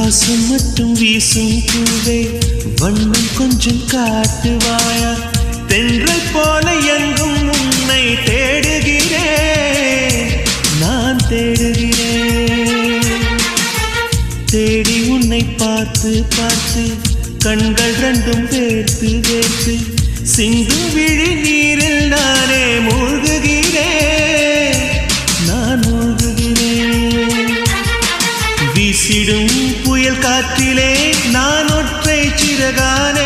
வாசம் மட்டும் வீசும் பூவே வண்ணம் கொஞ்சம் காட்டுவாயா தென்றல் போல எங்கும் உன்னை தேடுகிறேன் நான் தேடுகிறேன் தேடி உன்னை பார்த்து பார்த்து கண்கள் ரெண்டும் வேர்த்து வேர்த்து சிந்தும் விழி நீரில் நானே மூழ்குகிறேன் நான் மூழ்குகிறேன் வீசிடும் புயல் காற்றிலே நான் ஒற்றை சிறகான